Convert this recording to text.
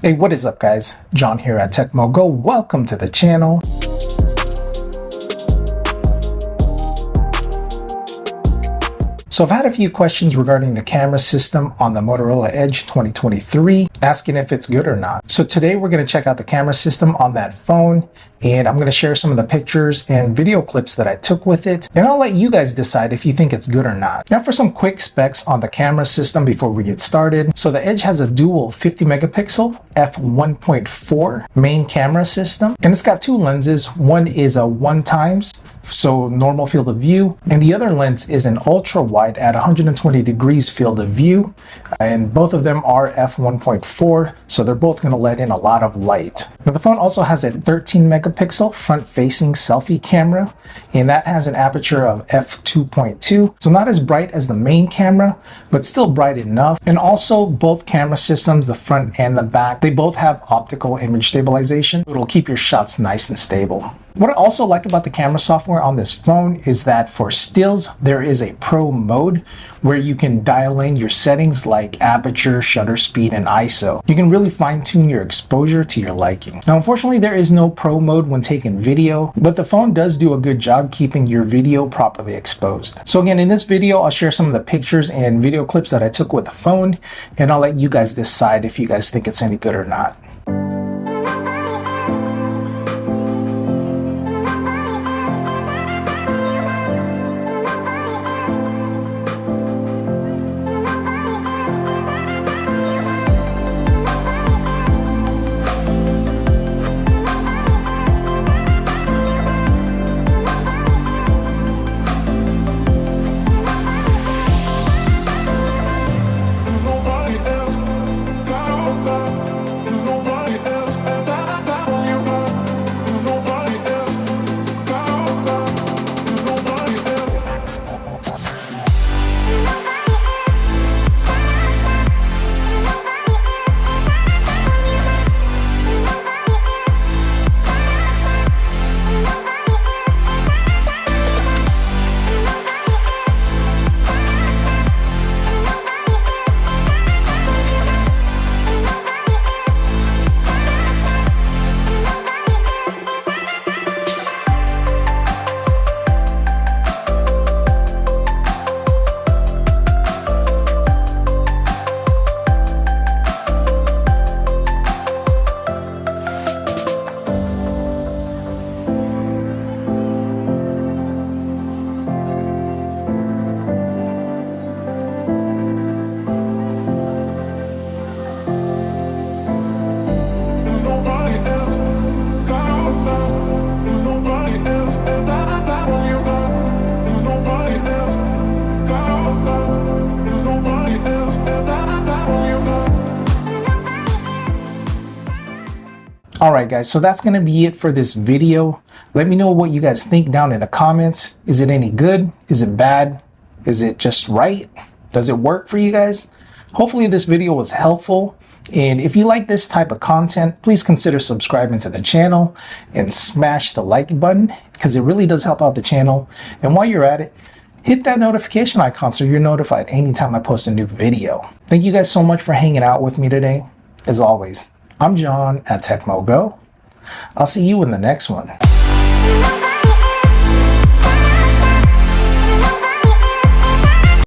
Hey, what is up guys? John here at Tekmogo. Welcome to the channel. So I've had a few questions regarding the camera system on the Motorola Edge 2023, asking if it's good or not. So today we're going to check out the camera system on that phone, and I'm going to share some of the pictures and video clips that I took with it, and I'll let you guys decide if you think it's good or not. Now for some quick specs on the camera system before we get started. So the Edge has a dual 50 megapixel f1.4 main camera system, and it's got two lenses. One is a 1x, so normal field of view, and the other lens is an ultra wide at 120 degrees field of view, and both of them are f1.4, so they're both going to let in a lot of light. Now the phone also has a 13 megapixel front facing selfie camera, and that has an aperture of f2.2, so not as bright as the main camera, but still bright enough. And also both camera systems, the front and the back, they both have optical image stabilization. It'll keep your shots nice and stable. What I also like about the camera software on this phone is that for stills, there is a pro mode where you can dial in your settings like aperture, shutter speed, and ISO. You can really fine tune your exposure to your liking. Now, unfortunately, there is no pro mode when taking video, but the phone does do a good job keeping your video properly exposed. So again, in this video, I'll share some of the pictures and video clips that I took with the phone, and I'll let you guys decide if you guys think it's any good or not. Alright guys, so that's going to be it for this video. Let me know what you guys think down in the comments. Is it any good? Is it bad? Is it just right? Does it work for you guys? Hopefully this video was helpful. And if you like this type of content, please consider subscribing to the channel and smash the like button, because it really does help out the channel. And while you're at it, hit that notification icon so you're notified anytime I post a new video. Thank you guys so much for hanging out with me today. As always, I'm John at Tekmogo. I'll see you in the next one.